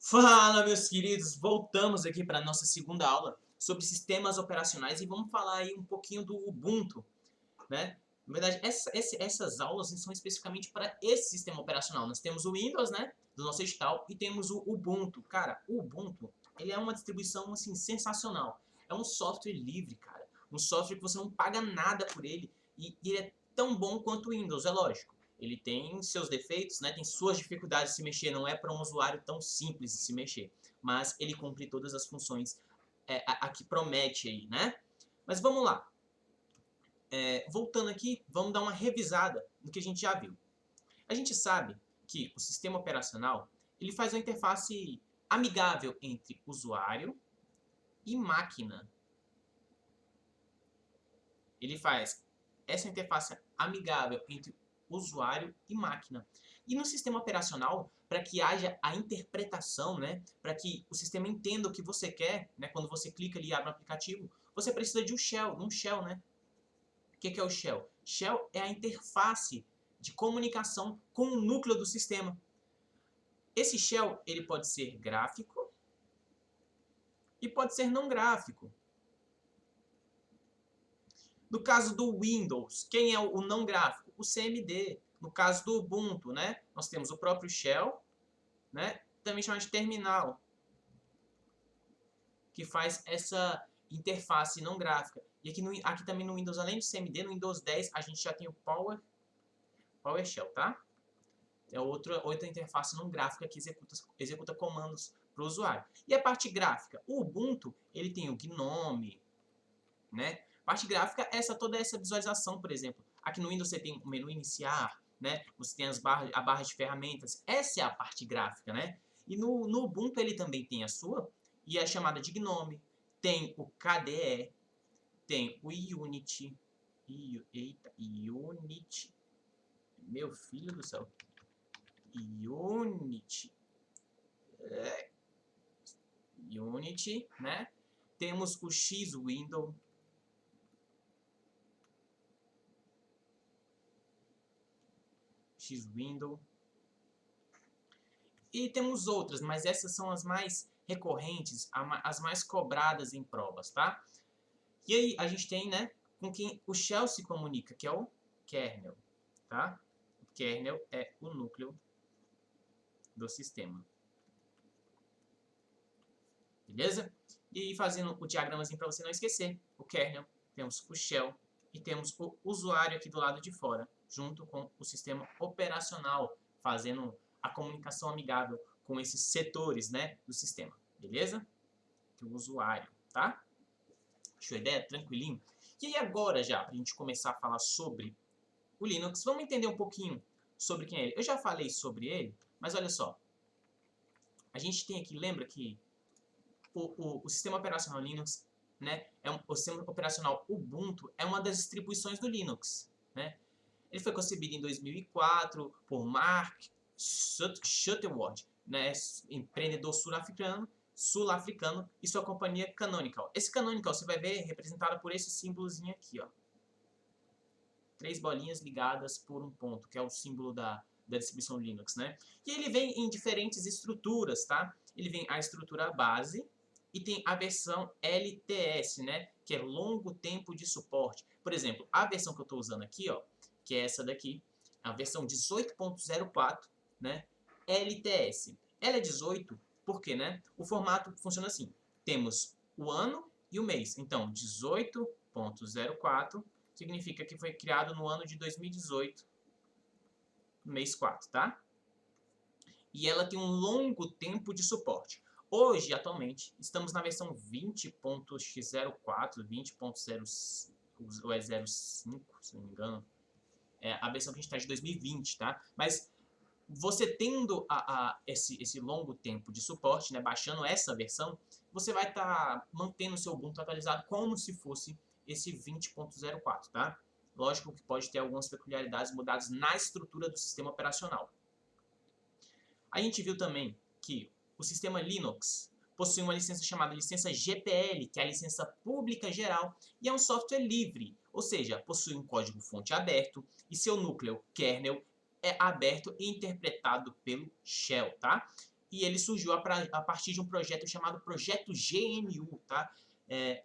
Fala, meus queridos! Voltamos aqui para a nossa segunda aula sobre sistemas operacionais e vamos falar aí um pouquinho do Ubuntu, né? Na verdade, essas aulas são especificamente para esse sistema operacional. Nós temos o Windows, né, do nosso edital, e temos o Ubuntu. Cara, o Ubuntu, ele é uma distribuição, assim, sensacional. É um software livre, cara. Um software que você não paga nada por ele e ele é tão bom quanto o Windows, é lógico. Ele tem seus defeitos, né, tem suas dificuldades de se mexer, não é para um usuário tão simples de se mexer. Mas ele cumpre todas as funções a que promete aí, né? Mas vamos lá. Voltando aqui, vamos dar uma revisada no que a gente já viu. A gente sabe que o sistema operacional ele faz uma interface amigável entre usuário e máquina. Ele faz essa interface amigável entre usuário e máquina. E no sistema operacional, para que haja a interpretação, né, para que o sistema entenda o que você quer, né, quando você clica ali e abre o aplicativo, você precisa de um shell, né? O que é o shell? Shell é a interface de comunicação com o núcleo do sistema. Esse shell ele pode ser gráfico e pode ser não gráfico. No caso do Windows, quem é o não gráfico? O CMD. No caso do Ubuntu, né, nós temos o próprio shell, né, também chamado de terminal, que faz essa interface não gráfica. E aqui também no Windows, além do CMD, no Windows 10 a gente já tem o PowerShell, tá? É outra interface não gráfica que executa comandos para o usuário. E a parte gráfica? O Ubuntu ele tem o GNOME, né? A parte gráfica é toda essa visualização, por exemplo. Aqui no Windows você tem o menu iniciar, né? Você tem a barra de ferramentas. Essa é a parte gráfica, né? E no Ubuntu ele também tem a sua, e a chamada de GNOME. Tem o KDE, tem o Unity. Eita, Unity. Meu filho do céu. Unity. Unity, né? Temos o X-Window. E temos outras, mas essas são as mais recorrentes, as mais cobradas em provas, tá? E aí a gente tem, né, com quem o shell se comunica, que é o kernel, tá? O kernel é o núcleo do sistema. Beleza? E aí, fazendo o diagramazinho para você não esquecer, o kernel, temos o shell e temos o usuário aqui do lado de fora, junto com o sistema operacional, fazendo a comunicação amigável com esses setores, né, do sistema. Beleza? Que o usuário, tá? Show a ideia? Tranquilinho? E aí agora já, para a gente começar a falar sobre o Linux, vamos entender um pouquinho sobre quem é ele. Eu já falei sobre ele, mas olha só. A gente tem aqui, lembra que o sistema operacional Linux, né, o sistema operacional Ubuntu é uma das distribuições do Linux, né? Ele foi concebido em 2004 por Mark Shuttleworth, né, empreendedor sul-africano e sua companhia Canonical. Esse Canonical você vai ver representado por esse símbolozinho aqui, ó. 3 bolinhas ligadas por um ponto, que é o símbolo da distribuição Linux, né? E ele vem em diferentes estruturas, tá? Ele vem a estrutura base e tem a versão LTS, né? Que é longo tempo de suporte. Por exemplo, a versão que eu estou usando aqui, ó, que é essa daqui, a versão 18.04, né? LTS. Ela é 18 porque, né? O formato funciona assim. Temos o ano e o mês. Então, 18.04 significa que foi criado no ano de 2018, mês 4, tá? E ela tem um longo tempo de suporte. Hoje, atualmente, estamos na versão 20.x04, 20.05, se não me engano. É a versão que a gente está de 2020, tá? Mas você tendo esse longo tempo de suporte, né, baixando essa versão, você vai estar mantendo o seu Ubuntu atualizado como se fosse esse 20.04, tá? Lógico que pode ter algumas peculiaridades mudadas na estrutura do sistema operacional. A gente viu também que o sistema Linux possui uma licença chamada licença GPL, que é a licença pública geral, e é um software livre, ou seja, possui um código-fonte aberto e seu núcleo kernel é aberto e interpretado pelo shell, tá? e ele surgiu a partir de um projeto chamado Projeto GNU, tá?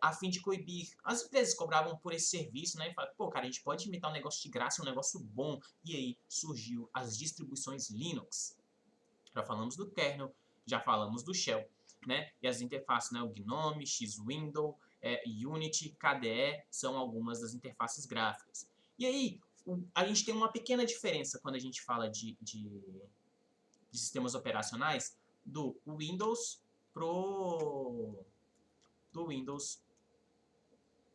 A fim de coibir. As empresas cobravam por esse serviço, né? E falaram, pô, cara, a gente pode inventar um negócio de graça, um negócio bom. E aí surgiu as distribuições Linux. Já falamos do kernel, já falamos do shell, né? E as interfaces, né? O GNOME, Xwindow, Unity, KDE, são algumas das interfaces gráficas. E aí, a gente tem uma pequena diferença quando a gente fala de sistemas operacionais do Windows pro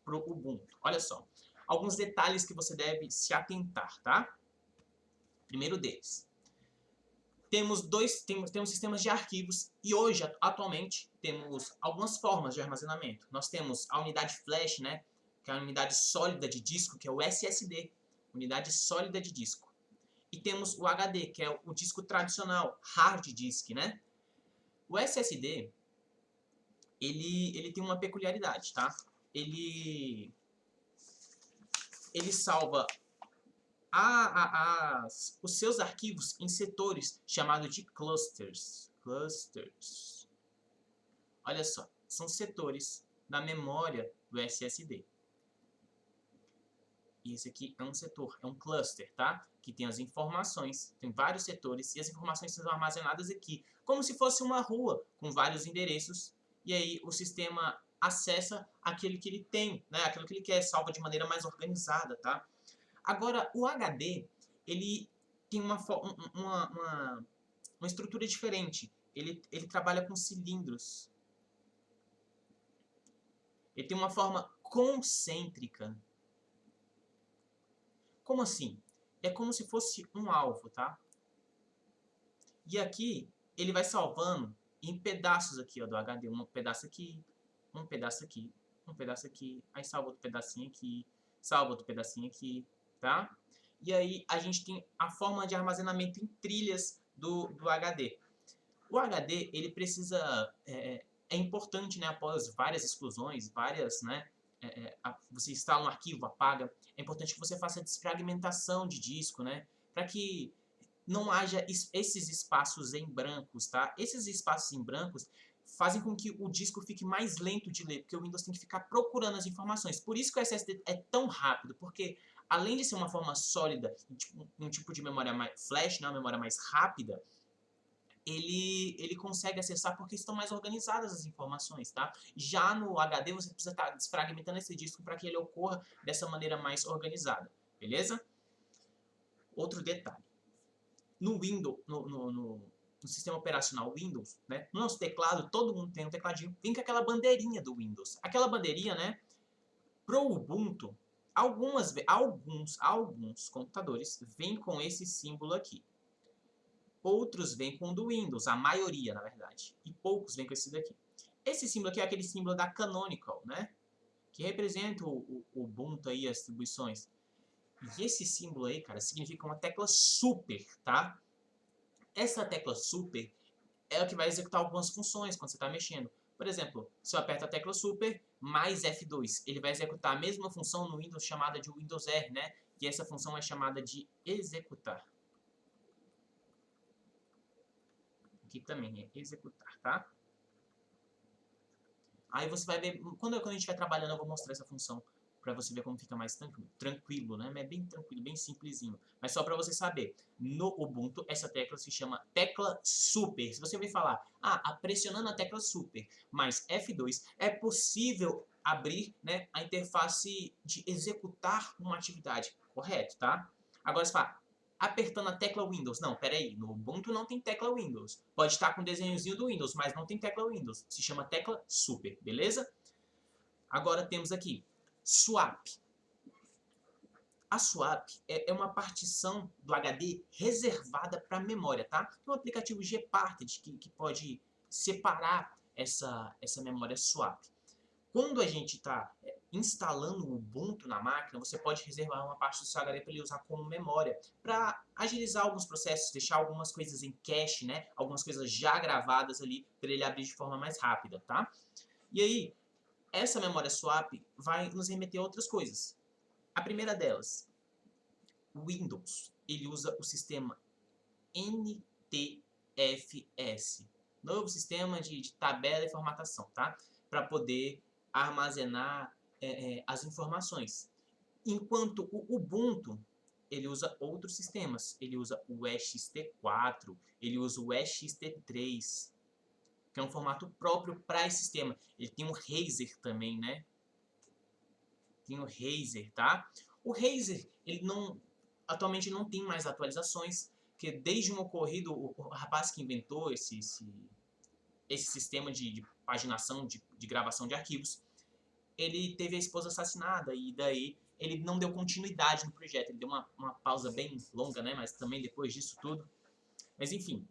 Ubuntu. Olha só, alguns detalhes que você deve se atentar, tá? Primeiro deles, temos sistemas de arquivos e hoje, atualmente, temos algumas formas de armazenamento. Nós temos a unidade flash, né, que é a unidade sólida de disco, que é o SSD, unidade sólida de disco. E temos o HD, que é o disco tradicional, hard disk, né? O SSD, ele tem uma peculiaridade, tá? Ele salva os seus arquivos em setores chamados de clusters. Olha só, são setores da memória do SSD. E esse aqui é um setor, é um cluster, tá? Que tem as informações, tem vários setores, e as informações são armazenadas aqui, como se fosse uma rua, com vários endereços, e aí o sistema acessa aquilo que ele tem, né? Aquilo que ele quer, salva de maneira mais organizada, tá? Agora, o HD, ele tem uma estrutura diferente. Ele trabalha com cilindros. Ele tem uma forma concêntrica. Como assim? É como se fosse um alvo, tá? E aqui, ele vai salvando em pedaços aqui, ó, do HD. Um pedaço aqui, um pedaço aqui, um pedaço aqui. Aí salva outro pedacinho aqui, salva outro pedacinho aqui, tá? E aí a gente tem a forma de armazenamento em trilhas do HD. O HD, ele precisa... É importante, né, após várias exclusões, várias, né, você instala um arquivo, apaga, é importante que você faça desfragmentação de disco, né, para que não haja esses espaços em brancos, tá? Esses espaços em brancos fazem com que o disco fique mais lento de ler, porque o Windows tem que ficar procurando as informações. Por isso que o SSD é tão rápido, porque além de ser uma forma sólida, um tipo de memória mais flash, né, uma memória mais rápida, ele consegue acessar porque estão mais organizadas as informações, tá? Já no HD você precisa estar desfragmentando esse disco para que ele ocorra dessa maneira mais organizada, beleza? Outro detalhe. No Windows, no sistema operacional Windows, né? No nosso teclado, todo mundo tem um tecladinho, vem com aquela bandeirinha do Windows. Aquela bandeirinha, né? Pro Ubuntu, alguns computadores vêm com esse símbolo aqui. Outros vêm com o do Windows, a maioria, na verdade. E poucos vêm com esse daqui. Esse símbolo aqui é aquele símbolo da Canonical, né? Que representa o Ubuntu aí, as distribuições. E esse símbolo aí, cara, significa uma tecla super, tá? Essa tecla super é o que vai executar algumas funções quando você está mexendo. Por exemplo, se eu aperto a tecla super mais F2, ele vai executar a mesma função no Windows chamada de Windows R, né? E essa função é chamada de executar. Aqui também é executar, tá? Aí você vai ver, quando a gente vai trabalhando eu vou mostrar essa função para você ver como fica mais tranquilo, né? É bem tranquilo, bem simplesinho. Mas só para você saber, no Ubuntu essa tecla se chama tecla super. Se você ouvir falar, pressionando a tecla super mais F2, é possível abrir, né, a interface de executar uma atividade, correto, tá? Agora você fala, apertando a tecla Windows. Não, peraí, no Ubuntu não tem tecla Windows. Pode estar com o desenhozinho do Windows, mas não tem tecla Windows. Se chama tecla super, beleza? Agora temos aqui, swap. A swap é uma partição do HD reservada para a memória, tá? Tem um aplicativo Gparted que pode separar essa memória swap. Quando a gente está instalando o Ubuntu na máquina, você pode reservar uma parte do seu HD para ele usar como memória, para agilizar alguns processos, deixar algumas coisas em cache, né? Algumas coisas já gravadas ali, para ele abrir de forma mais rápida, tá? E aí, essa memória swap vai nos remeter a outras coisas. A primeira delas, o Windows, ele usa o sistema NTFS. Novo sistema de tabela e formatação, tá? Para poder armazenar as informações. Enquanto o Ubuntu, ele usa outros sistemas. Ele usa o ext4, ele usa o ext3, que é um formato próprio para esse sistema. Ele tem o Razer também, né? Tem o Razer, tá? O Razer, ele atualmente não tem mais atualizações, porque desde um ocorrido, o rapaz que inventou esse sistema de paginação, de gravação de arquivos, ele teve a esposa assassinada e daí ele não deu continuidade no projeto. Ele deu uma pausa bem longa, né? Mas também depois disso tudo. Mas enfim,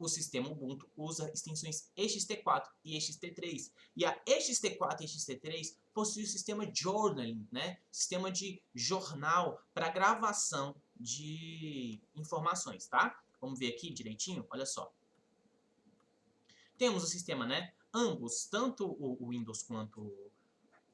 o sistema Ubuntu usa extensões ext4 e ext3. E a ext4 e ext3 possui o sistema Journaling, né? Sistema de jornal para gravação de informações, tá? Vamos ver aqui direitinho, olha só. Temos o sistema, né? Ambos, tanto o Windows quanto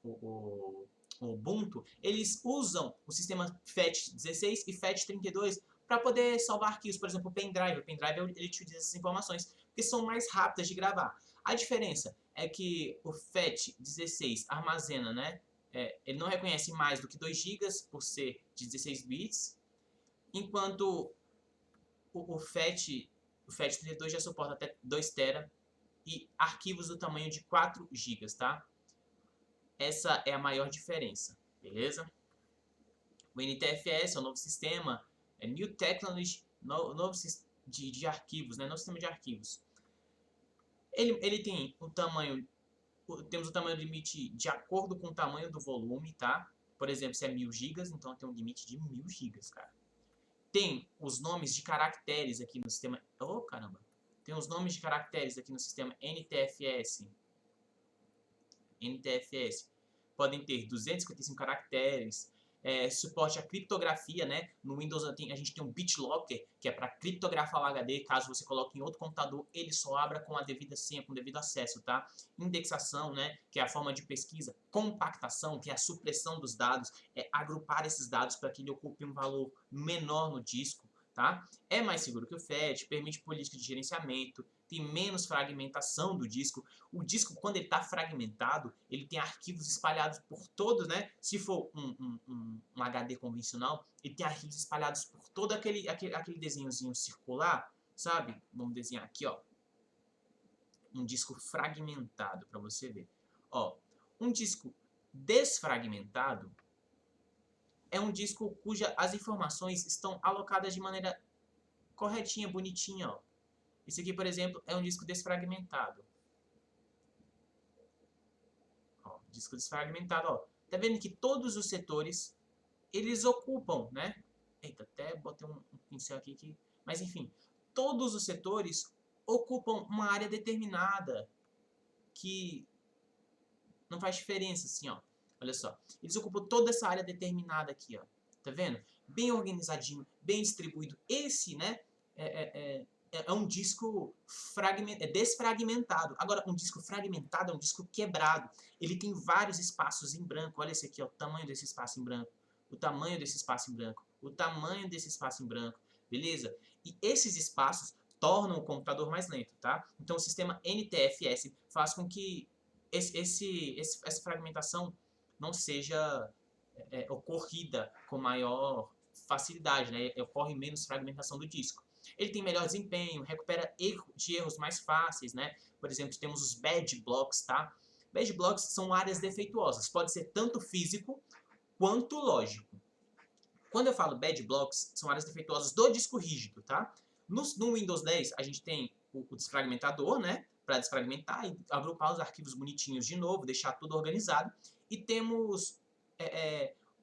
o Ubuntu, eles usam o sistema FAT16 e FAT32 para poder salvar arquivos, por exemplo, o pendrive. O pendrive ele te diz essas informações, porque são mais rápidas de gravar. A diferença é que o FAT16 armazena, né? Ele não reconhece mais do que 2 GB por ser de 16 bits, enquanto o FAT32 já suporta até 2 TB e arquivos do tamanho de 4 GB, tá? Essa é a maior diferença, beleza? O NTFS é o novo sistema, New Technology, novo de arquivos, né? Novo sistema de arquivos. Ele tem o tamanho, temos o tamanho limite de acordo com o tamanho do volume, tá? Por exemplo, se é 1000 GB, então tem um limite de 1000 GB, cara. Tem os nomes de caracteres aqui no sistema... Oh, caramba! Tem os nomes de caracteres aqui no sistema NTFS. NTFS. Podem ter 255 caracteres, suporte a criptografia, né? No Windows a gente tem um BitLocker, que é para criptografar o HD, caso você coloque em outro computador, ele só abra com a devida senha, com o devido acesso, tá? Indexação, né? Que é a forma de pesquisa. Compactação, que é a supressão dos dados, agrupar esses dados para que ele ocupe um valor menor no disco, tá? É mais seguro que o FAT, permite política de gerenciamento, tem menos fragmentação do disco. O disco, quando ele está fragmentado, ele tem arquivos espalhados por todo, né? Se for um HD convencional, ele tem arquivos espalhados por todo aquele desenhozinho circular, sabe? Vamos desenhar aqui, ó. Um disco fragmentado, para você ver. Ó, um disco desfragmentado é um disco cuja as informações estão alocadas de maneira corretinha, bonitinha, ó. Esse aqui, por exemplo, é um disco desfragmentado. Ó, disco desfragmentado, ó. Tá vendo que todos os setores, eles ocupam, né? Eita, até botei um pincel aqui que... Mas, enfim, todos os setores ocupam uma área determinada que não faz diferença, assim, ó. Olha só. Eles ocupam toda essa área determinada aqui, ó. Tá vendo? Bem organizadinho, bem distribuído. Esse, né, é um disco desfragmentado. Agora, um disco fragmentado é um disco quebrado. Ele tem vários espaços em branco. Olha esse aqui, ó, o tamanho desse espaço em branco. O tamanho desse espaço em branco. O tamanho desse espaço em branco. Beleza? E esses espaços tornam o computador mais lento, tá? Então, o sistema NTFS faz com que essa fragmentação não seja ocorrida com maior facilidade, né? Ocorre menos fragmentação do disco. Ele tem melhor desempenho, recupera erros mais fáceis, né? Por exemplo, temos os bad blocks, tá? Bad blocks são áreas defeituosas, pode ser tanto físico quanto lógico. Quando eu falo bad blocks, são áreas defeituosas do disco rígido, tá? No Windows 10, a gente tem o desfragmentador, né? Para desfragmentar e agrupar os arquivos bonitinhos de novo, deixar tudo organizado. E temos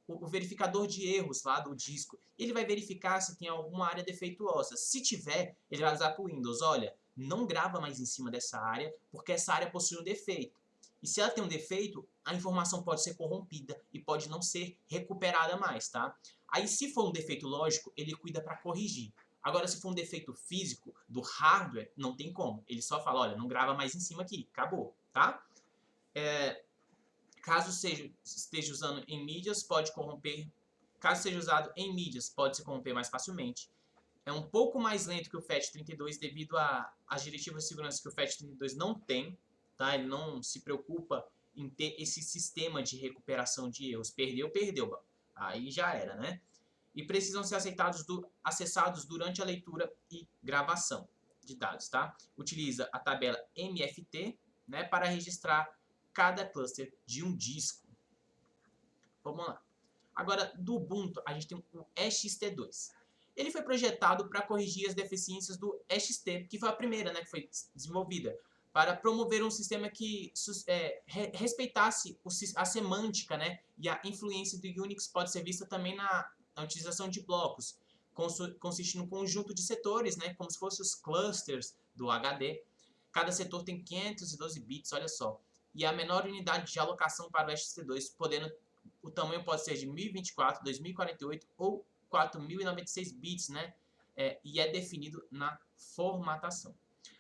o verificador de erros lá do disco. Ele vai verificar se tem alguma área defeituosa. Se tiver, ele vai avisar para o Windows, olha, não grava mais em cima dessa área, porque essa área possui um defeito. E se ela tem um defeito, a informação pode ser corrompida e pode não ser recuperada mais, tá? Aí, se for um defeito lógico, ele cuida para corrigir. Agora, se for um defeito físico do hardware, não tem como. Ele só fala, olha, não grava mais em cima aqui, acabou, tá? Caso esteja usando em mídias, pode corromper. Caso seja usado em mídias, pode se corromper mais facilmente. é um pouco mais lento que o FAT32 devido às diretivas de segurança que o FAT32 não tem, tá? Ele não se preocupa em ter esse sistema de recuperação de erros. Perdeu, perdeu. Aí já era, né? E precisam ser acessados durante a leitura e gravação de dados, tá? Utiliza a tabela MFT, né, para registrar cada cluster de um disco. Vamos lá. Agora, do Ubuntu, a gente tem o EXT2. Ele foi projetado para corrigir as deficiências do EXT, que foi a primeira, né, que foi desenvolvida, para promover um sistema que respeitasse a semântica, né, e a influência do Unix pode ser vista também na utilização de blocos. Consiste num conjunto de setores, né, como se fossem os clusters do HD. Cada setor tem 512 bits, olha só. E a menor unidade de alocação para o EXT2, o tamanho pode ser de 1024, 2048 ou 4096 bits, né? E é definido na formatação.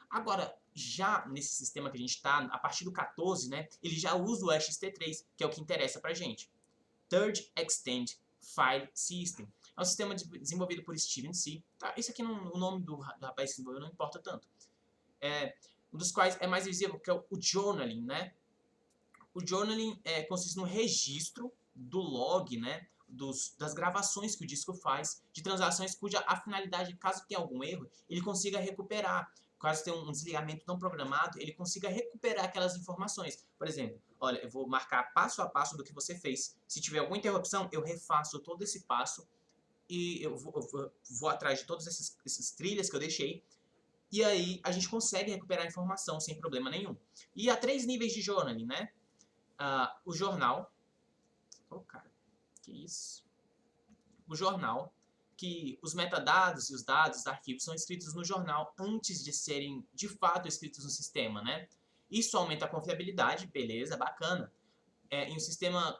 Agora, já nesse sistema que a gente está, a partir do 14, né, ele já usa o EXT3, que é o que interessa para a gente. Third Extended File System. É um sistema desenvolvido por Steven C. Tá? Esse aqui, o nome do rapaz que desenvolveu não importa tanto. Um dos quais é mais visível, que é o journaling, né? O journaling consiste no registro do log, né, das gravações que o disco faz, de transações cuja a finalidade, caso tenha algum erro, ele consiga recuperar. Caso tenha um desligamento não programado, ele consiga recuperar aquelas informações. Por exemplo, olha, eu vou marcar passo a passo do que você fez. Se tiver alguma interrupção, eu refaço todo esse passo e eu vou atrás de todas essas trilhas que eu deixei. E aí a gente consegue recuperar a informação sem problema nenhum. E há 3 níveis de journaling, né? O jornal. Oh, cara, que isso? O jornal, que os metadados e os dados dos arquivos são escritos no jornal antes de serem de fato escritos no sistema, né? Isso aumenta a confiabilidade, beleza, bacana. Em um sistema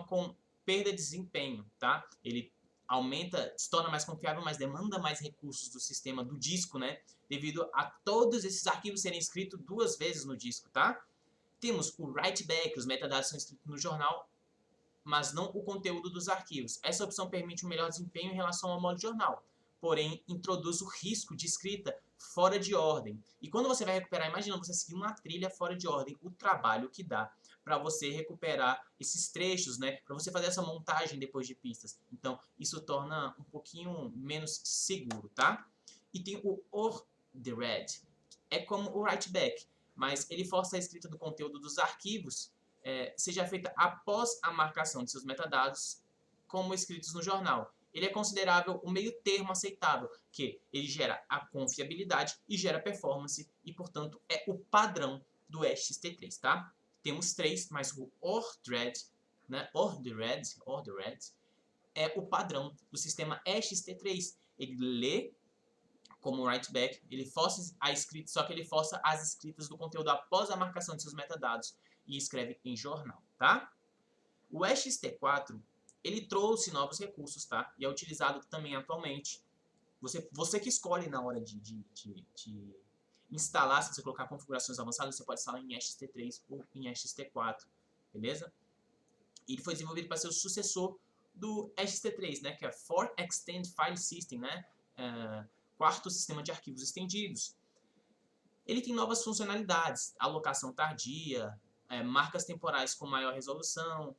com perda de desempenho, tá? Ele aumenta, se torna mais confiável, mas demanda mais recursos do sistema, do disco, né? Devido a todos esses arquivos serem escritos 2 vezes no disco, tá? Temos o write back, os metadados são escritos no jornal, mas não o conteúdo dos arquivos. Essa opção permite um melhor desempenho em relação ao modo jornal, porém introduz o risco de escrita fora de ordem. E quando você vai recuperar, imagina você seguir uma trilha fora de ordem, o trabalho que dá para você recuperar esses trechos, né? Para você fazer essa montagem depois de pistas. Então, isso torna um pouquinho menos seguro, tá? E tem o OR-the-Red. É como o write back, mas ele força a escrita do conteúdo dos arquivos seja feita após a marcação de seus metadados como escritos no jornal. Ele é considerável o meio termo aceitável, que ele gera a confiabilidade e gera performance e, portanto, é o padrão do EXT3, tá? Temos 3, mas o OR-Thread, né? OR-the-Red é o padrão do sistema EXT3. Ele lê como write back, ele força a escrita, só que ele força as escritas do conteúdo após a marcação de seus metadados e escreve em jornal, tá? O EXT4, ele trouxe novos recursos, tá? E é utilizado também atualmente. Você que escolhe na hora de instalar, se você colocar configurações avançadas, você pode instalar em EXT3 ou em EXT4, beleza? E ele foi desenvolvido para ser o sucessor do EXT3, né? Que é Fourth Extended File System, né? Quarto sistema de arquivos estendidos. Ele tem novas funcionalidades, alocação tardia, marcas temporais com maior resolução,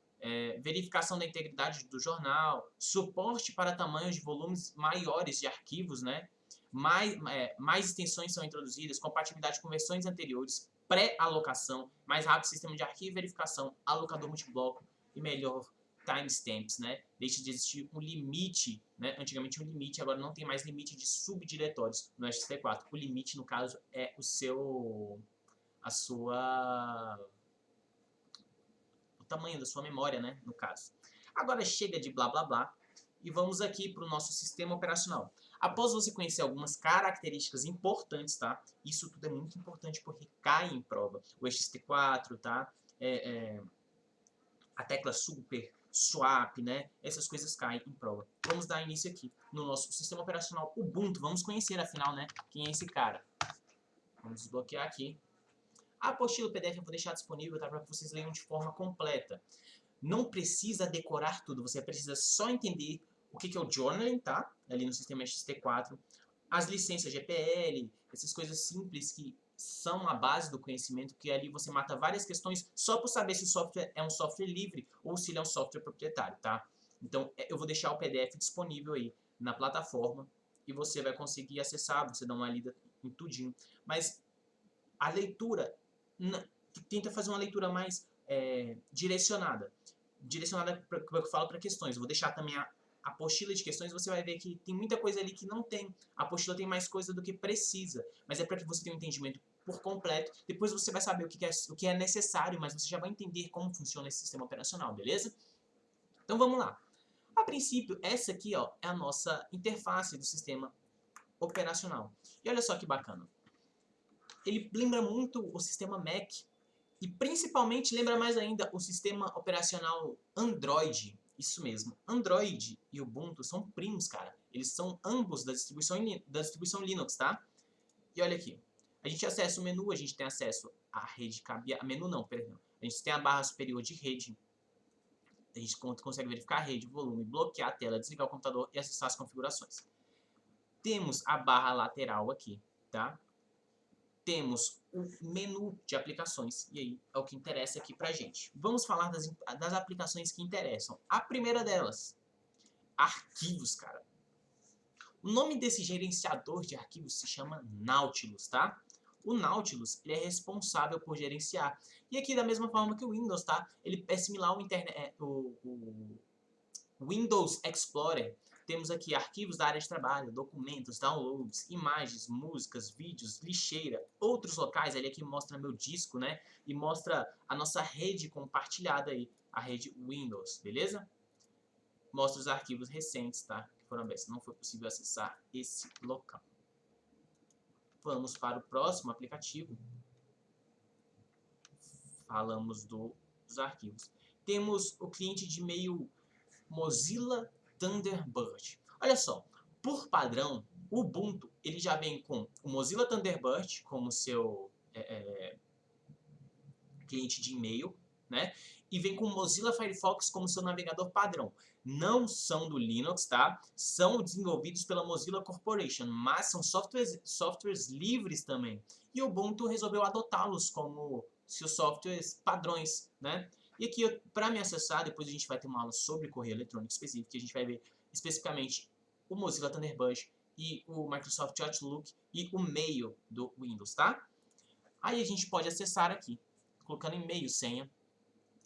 verificação da integridade do jornal, suporte para tamanhos de volumes maiores de arquivos, né? Mais extensões são introduzidas, compatibilidade com versões anteriores, pré-alocação, mais rápido sistema de arquivo e verificação, alocador multibloco e melhor timestamps, né? Deixa de existir um limite, né? Antigamente um limite, agora não tem mais limite de subdiretórios no EXT4. O limite, no caso, é o tamanho da sua memória, né? No caso. Agora chega de blá blá blá e vamos aqui para o nosso sistema operacional. Após você conhecer algumas características importantes, tá? Isso tudo é muito importante porque cai em prova. O EXT4, tá? A tecla super, swap, né? Essas coisas caem em prova. Vamos dar início aqui no nosso sistema operacional Ubuntu. Vamos conhecer, afinal, né? Quem é esse cara. Vamos desbloquear aqui. A apostila PDF eu vou deixar disponível, tá? Para que vocês leiam de forma completa. Não precisa decorar tudo. Você precisa só entender o que é o journaling, tá? ali no sistema XT4. As licenças GPL, essas coisas simples que são a base do conhecimento, que ali você mata várias questões só por saber se o software é um software livre ou se ele é um software proprietário, tá? Então, eu vou deixar o PDF disponível aí na plataforma e você vai conseguir acessar, você dá uma lida em tudinho. Mas a leitura, tenta fazer uma leitura mais direcionada. Direcionada, como eu falo, para questões. Eu vou deixar também a apostila de questões, você vai ver que tem muita coisa ali que não tem. A apostila tem mais coisa do que precisa, mas é para que você tenha um entendimento por completo. Depois você vai saber o que é necessário, mas você já vai entender como funciona esse sistema operacional, beleza? Então vamos lá. A princípio, essa aqui ó, é a nossa interface do sistema operacional. E olha só que bacana. Ele lembra muito o sistema Mac e principalmente lembra mais ainda o sistema operacional Android. Isso mesmo, Android e Ubuntu são primos, cara. Eles são ambos da distribuição Linux, tá? E olha aqui, a gente acessa o menu, a gente tem acesso à rede cabeamento, menu não, perdão. A gente tem a barra superior de rede, a gente consegue verificar a rede, volume, bloquear a tela, desligar o computador e acessar as configurações. Temos a barra lateral aqui, tá? Temos o menu de aplicações, e aí é o que interessa aqui pra gente. Vamos falar das aplicações que interessam. A primeira delas, arquivos, cara. O nome desse gerenciador de arquivos se chama Nautilus, tá? O Nautilus, ele é responsável por gerenciar. E aqui, da mesma forma que o Windows, tá? Ele é similar ao o Windows Explorer. Temos aqui arquivos da área de trabalho, documentos, downloads, imagens, músicas, vídeos, lixeira, outros locais. Ali aqui mostra meu disco, né? E mostra a nossa rede compartilhada aí, a rede Windows, beleza? Mostra os arquivos recentes, tá? Que foram abertos. Não foi possível acessar esse local. Vamos para o próximo aplicativo. Falamos dos arquivos. Temos o cliente de e-mail Mozilla Thunderbird. Olha só, por padrão, o Ubuntu ele já vem com o Mozilla Thunderbird como seu cliente de e-mail, né? E vem com o Mozilla Firefox como seu navegador padrão. Não são do Linux, tá? São desenvolvidos pela Mozilla Corporation, mas são softwares livres também. E o Ubuntu resolveu adotá-los como seus softwares padrões, né? E aqui, para me acessar, depois a gente vai ter uma aula sobre correio eletrônico específico, que a gente vai ver especificamente o Mozilla Thunderbird e o Microsoft Outlook e o Mail do Windows, tá? Aí a gente pode acessar aqui, colocando e-mail, senha.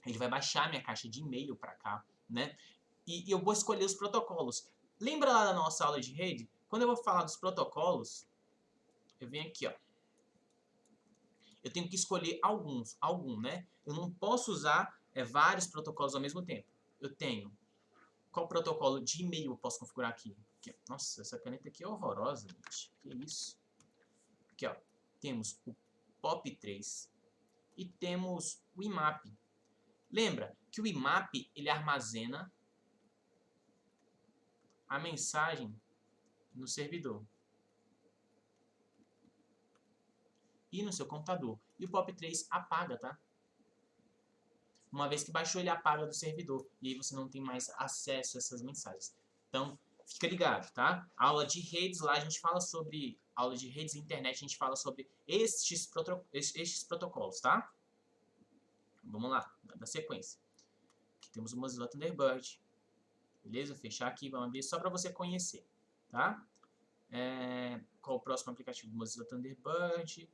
Ele vai baixar minha caixa de e-mail para cá, né? E eu vou escolher os protocolos. Lembra lá da nossa aula de rede? Quando eu vou falar dos protocolos, eu venho aqui, ó. Eu tenho que escolher algum, né? Eu não posso usar vários protocolos ao mesmo tempo. Eu tenho qual protocolo de e-mail eu posso configurar aqui? Nossa, essa caneta aqui é horrorosa, gente. Que isso? Aqui, ó. Temos o POP3 e temos o IMAP. Lembra que o IMAP ele armazena a mensagem no servidor e no seu computador. E o POP3 apaga, tá? Uma vez que baixou, ele apaga do servidor. E aí você não tem mais acesso a essas mensagens. Então, fica ligado, tá? Aula de redes, lá a gente fala sobre... Aula de redes e internet, a gente fala sobre estes protocolos, tá? Vamos lá, da sequência. Aqui temos o Mozilla Thunderbird. Beleza? Fechar aqui, vamos abrir só para você conhecer, tá? Qual o próximo aplicativo? Mozilla Thunderbird.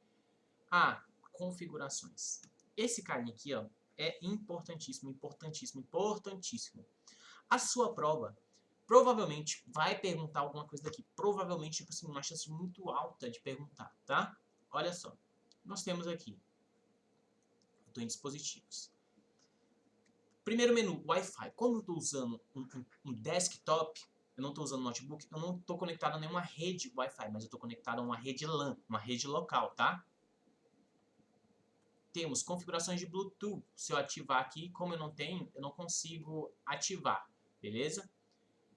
Configurações. Esse carinha aqui, ó, é importantíssimo, importantíssimo, importantíssimo. A sua prova provavelmente vai perguntar alguma coisa daqui. Provavelmente, tipo assim, uma chance muito alta de perguntar, tá? Olha só. Nós temos aqui. Eu estou em dispositivos. Primeiro menu, Wi-Fi. Como eu estou usando um desktop, eu não estou usando notebook, eu não estou conectado a nenhuma rede Wi-Fi, mas eu estou conectado a uma rede LAN, uma rede local, tá? Temos configurações de Bluetooth. Se eu ativar aqui, como eu não tenho, eu não consigo ativar, beleza?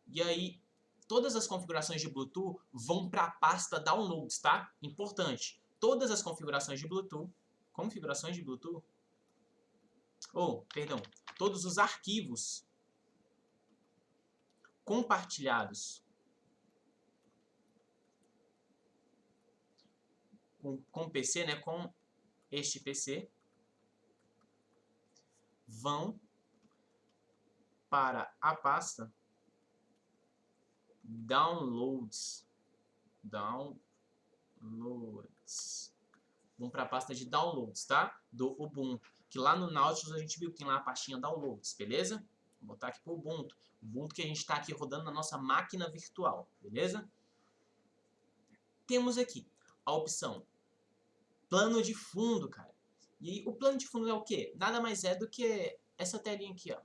E aí, todas as configurações de Bluetooth vão para a pasta Downloads, tá? Importante. Todas as configurações de Bluetooth, todos os arquivos compartilhados com o PC, né, com este PC, vão para a pasta downloads. Vão para a pasta de downloads, tá? Do Ubuntu. Que lá no Nautilus a gente viu que tem lá a pastinha downloads, beleza? Vou botar aqui pro Ubuntu. Ubuntu que a gente está aqui rodando na nossa máquina virtual, beleza? Temos aqui a opção plano de fundo, cara. E o plano de fundo é o quê? Nada mais é do que essa telinha aqui, ó.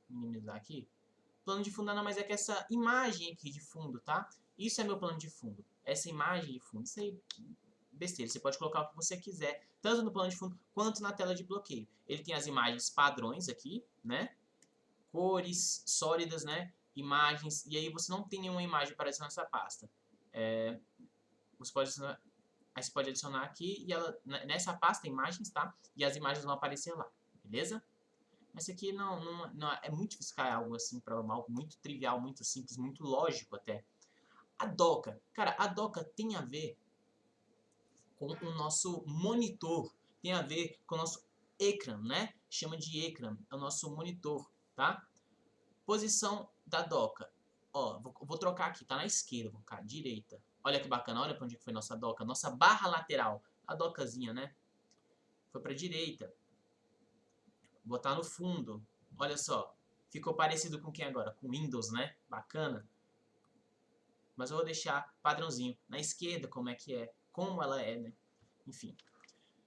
Minimizar aqui. Plano de fundo nada mais é que essa imagem aqui de fundo, tá? Isso é meu plano de fundo. Essa imagem de fundo. Isso aí, besteira. Você pode colocar o que você quiser, tanto no plano de fundo quanto na tela de bloqueio. Ele tem as imagens padrões aqui, né? Cores sólidas, né? Imagens. E aí você não tem nenhuma imagem para adicionar nessa pasta. Você pode adicionar, aí você pode adicionar aqui e ela, nessa pasta imagens, tá? E as imagens vão aparecer lá, beleza? Essa aqui não é muito difícil ficar algo assim para algo muito trivial, muito simples, muito lógico até. A doca, cara, a doca tem a ver com o nosso monitor, tem a ver com o nosso ecrã, né? Chama de ecrã, é o nosso monitor, tá? Posição da doca. Ó, vou trocar aqui, tá na esquerda, vou colocar direita. Olha que bacana, olha pra onde foi nossa doca, nossa barra lateral, a docazinha, né? Foi pra direita. Botar no fundo. Olha só. Ficou parecido com quem agora? Com Windows, né? Bacana. Mas eu vou deixar padrãozinho. Na esquerda, como é que é? Como ela é, né? Enfim.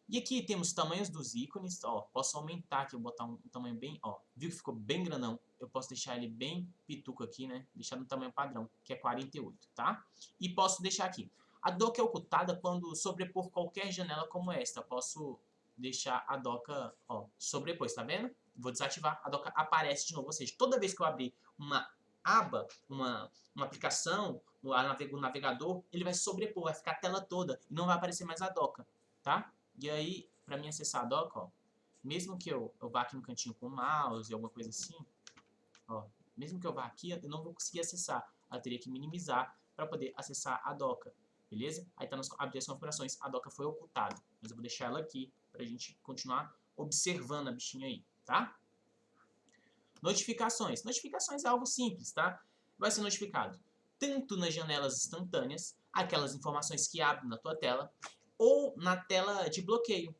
E aqui temos tamanhos dos ícones. Ó, posso aumentar aqui, botar um tamanho bem... Ó, viu que ficou bem grandão? Eu posso deixar ele bem pituco aqui, né? Deixar no tamanho padrão, que é 48, tá? E posso deixar aqui. A doca é ocultada quando sobrepor qualquer janela como esta. Eu posso deixar a doca, ó, sobrepor, tá vendo? Vou desativar, a doca aparece de novo. Ou seja, toda vez que eu abrir uma aba, uma aplicação, o navegador, ele vai sobrepor, vai ficar a tela toda e não vai aparecer mais a doca, tá? E aí, para mim acessar a doca, ó, mesmo que eu vá aqui no cantinho com o mouse e alguma coisa assim, ó, mesmo que eu vá aqui, eu não vou conseguir acessar. Eu teria que minimizar para poder acessar a doca, beleza? Aí tá nas abrir as configurações, a doca foi ocultada, mas eu vou deixar ela aqui pra gente continuar observando a bichinha aí, tá? Notificações. Notificações é algo simples, tá? Vai ser notificado tanto nas janelas instantâneas, aquelas informações que abrem na tua tela, ou na tela de bloqueio,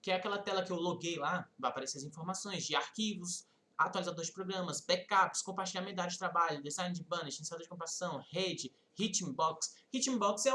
que é aquela tela que eu loguei lá, vai aparecer as informações de arquivos, atualizador de programas, backups, compartilhamento da área de trabalho, design de banners, iniciador de comparação, rede, hitbox. Hitbox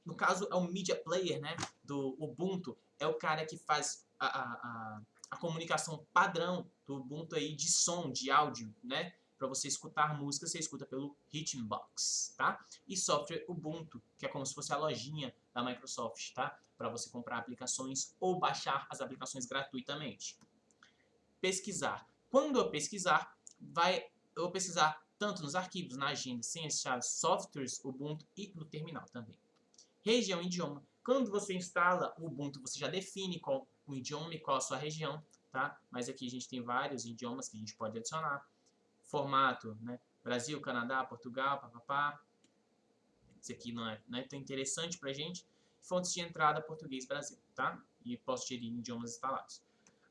no caso, é o media player, né, do Ubuntu, é o cara que faz a comunicação padrão do Ubuntu aí de som, de áudio, né? Para você escutar música, você escuta pelo Hitbox, tá? E software Ubuntu, que é como se fosse a lojinha da Microsoft, tá? Para você comprar aplicações ou baixar as aplicações gratuitamente. Pesquisar. Quando eu pesquisar, eu vou pesquisar tanto nos arquivos, na agenda, sem as chaves, softwares, Ubuntu e no terminal também. Região e idioma. Quando você instala o Ubuntu, você já define qual o idioma e qual a sua região, tá? Mas aqui a gente tem vários idiomas que a gente pode adicionar. Formato, né? Brasil, Canadá, Portugal, papapá. Isso aqui não é tão interessante pra gente. Fontes de entrada, português, Brasil, tá? E posso gerir idiomas instalados.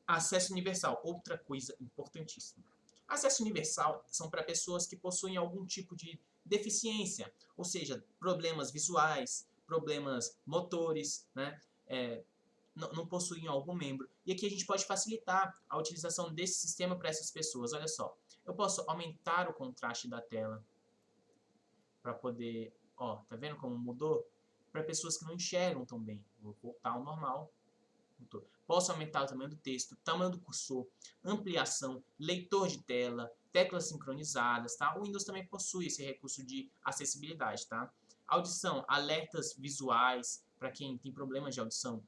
Acesso universal, outra coisa importantíssima. Acesso universal são para pessoas que possuem algum tipo de deficiência, ou seja, problemas visuais, problemas motores, né? Não possuem algum membro. E aqui a gente pode facilitar a utilização desse sistema para essas pessoas. Olha só, eu posso aumentar o contraste da tela para poder, ó, tá vendo como mudou? Para pessoas que não enxergam tão bem. Vou voltar ao normal. Posso aumentar o tamanho do texto, tamanho do cursor, ampliação, leitor de tela, teclas sincronizadas, tá? O Windows também possui esse recurso de acessibilidade, tá? Audição, alertas visuais para quem tem problemas de audição.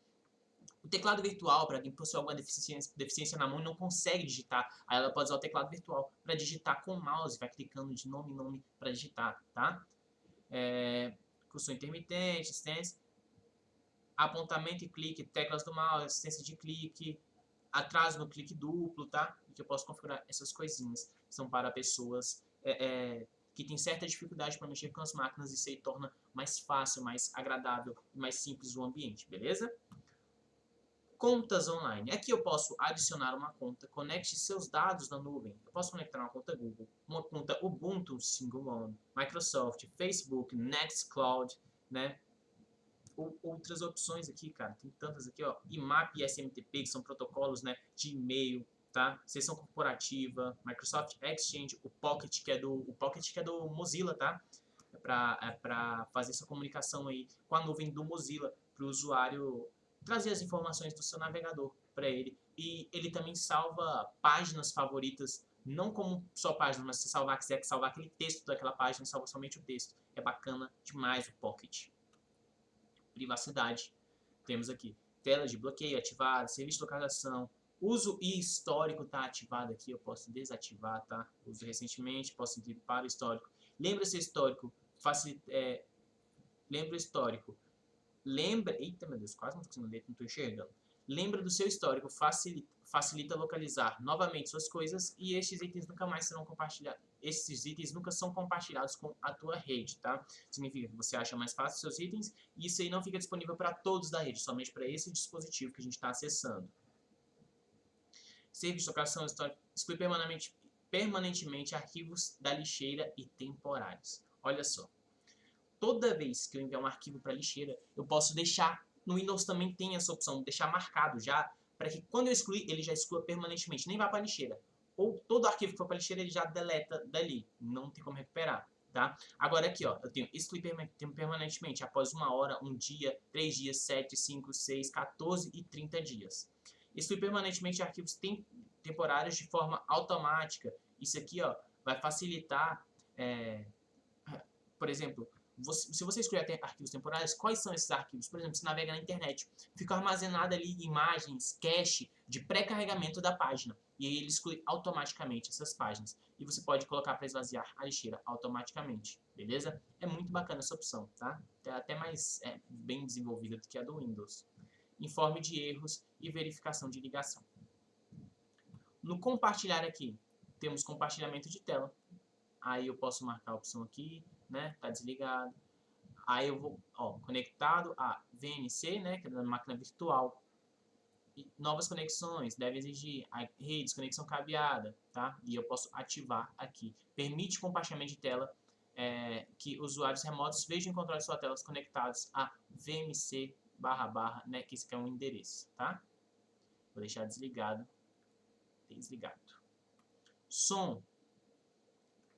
O teclado virtual, para quem possui alguma deficiência na mão e não consegue digitar, aí ela pode usar o teclado virtual para digitar com o mouse, vai clicando de nome em nome para digitar, tá? Cursor intermitente, assistência, apontamento e clique, teclas do mouse, assistência de clique, atraso no clique duplo, tá? Que eu posso configurar essas coisinhas. São para pessoas que tem certa dificuldade para mexer com as máquinas, isso aí torna mais fácil, mais agradável e mais simples o ambiente, beleza? Contas online. Aqui eu posso adicionar uma conta, conecte seus dados na nuvem. Eu posso conectar uma conta Google, uma conta Ubuntu Single One, Microsoft, Facebook, Nextcloud, né? Outras opções aqui, cara, tem tantas aqui, ó, IMAP e SMTP, que são protocolos, né, de e-mail, tá? Sessão corporativa, Microsoft Exchange, o Pocket que é do Mozilla, tá? É para fazer essa comunicação aí com a nuvem do Mozilla para o usuário trazer as informações do seu navegador para ele. E ele também salva páginas favoritas, não como só páginas, mas se salvar, quiser salvar aquele texto daquela página, salva somente o texto. É bacana demais o Pocket. Privacidade. Temos aqui tela de bloqueio ativada, serviço de localização, uso e histórico está ativado aqui, eu posso desativar, tá? Uso recentemente, posso ir para o histórico. Lembra seu histórico, lembra o histórico. Eita meu Deus, quase não estou conseguindo ler, não estou enxergando. Lembra do seu histórico, facilita localizar novamente suas coisas e estes itens nunca mais serão compartilhados. Esses itens nunca são compartilhados com a tua rede, tá? Significa que você acha mais fácil seus itens e isso aí não fica disponível para todos da rede, somente para esse dispositivo que a gente está acessando. Serviço de locação histórica, exclui permanentemente arquivos da lixeira e temporários. Olha só. Toda vez que eu enviar um arquivo para a lixeira, eu posso deixar, no Windows também tem essa opção, deixar marcado já, para que quando eu excluir, ele já exclua permanentemente, nem vá para a lixeira. Ou todo arquivo que for para a lixeira, ele já deleta dali, não tem como recuperar, tá? Agora aqui, ó, eu tenho excluir permanentemente após 1 hora, 1 dia, 3 dias, 7, 5, 6, 14 e 30 dias. Excluir permanentemente arquivos temporários de forma automática. Isso aqui, ó, vai facilitar, por exemplo, se você escolher arquivos temporários, quais são esses arquivos? Por exemplo, você navega na internet, fica armazenada ali imagens, cache de pré-carregamento da página. E aí ele exclui automaticamente essas páginas. E você pode colocar para esvaziar a lixeira automaticamente, beleza? É muito bacana essa opção, tá? É até mais bem desenvolvida do que a do Windows. Informe de erros e verificação de ligação. No compartilhar aqui, temos compartilhamento de tela. Aí eu posso marcar a opção aqui, né? Tá desligado. Aí eu vou, ó, conectado a VNC, né? Que é da máquina virtual. E novas conexões, deve exigir redes, conexão cabeada, tá? E eu posso ativar aqui. Permite compartilhamento de tela, que usuários remotos vejam e controlem suas telas conectados a VMC //, né? Que esse aqui é um endereço, tá? Vou deixar desligado. Desligado. Som.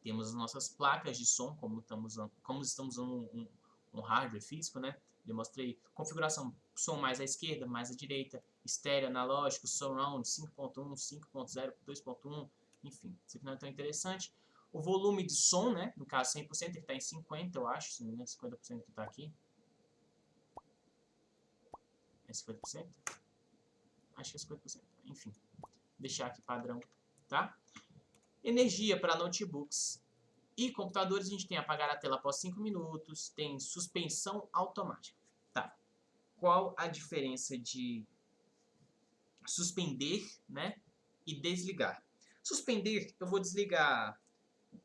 Temos as nossas placas de som, como estamos usando um hardware físico, né? Eu mostrei configuração, som mais à esquerda, mais à direita, estéreo, analógico, surround, 5.1, 5.0, 2.1, enfim, isso aqui não é tão interessante. O volume de som, né? No caso 100%, ele está em 50%, eu acho, se não me engano, 50% que está aqui. É 50%? Acho que é 50%, enfim. Deixar aqui padrão, tá? Energia para notebooks e computadores, a gente tem apagar a tela após 5 minutos, tem suspensão automática. Tá. Qual a diferença de suspender, né, e desligar? Suspender, eu vou desligar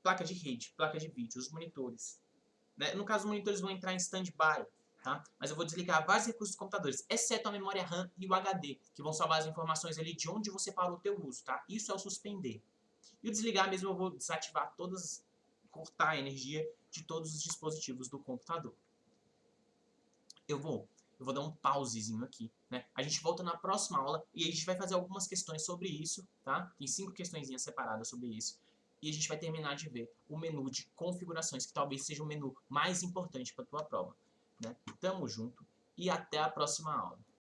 placa de rede, placa de vídeo, os monitores. Né? No caso, os monitores vão entrar em stand-by, tá? Mas eu vou desligar vários recursos dos computadores, exceto a memória RAM e o HD, que vão salvar as informações ali de onde você parou o teu uso, tá? Isso é o suspender. E o desligar mesmo, eu vou desativar cortar a energia de todos os dispositivos do computador. Eu vou dar um pausezinho aqui, né? A gente volta na próxima aula e a gente vai fazer algumas questões sobre isso, tá? Tem 5 questõezinhas separadas sobre isso. E a gente vai terminar de ver o menu de configurações, que talvez seja o menu mais importante para a tua prova, né? Tamo junto e até a próxima aula.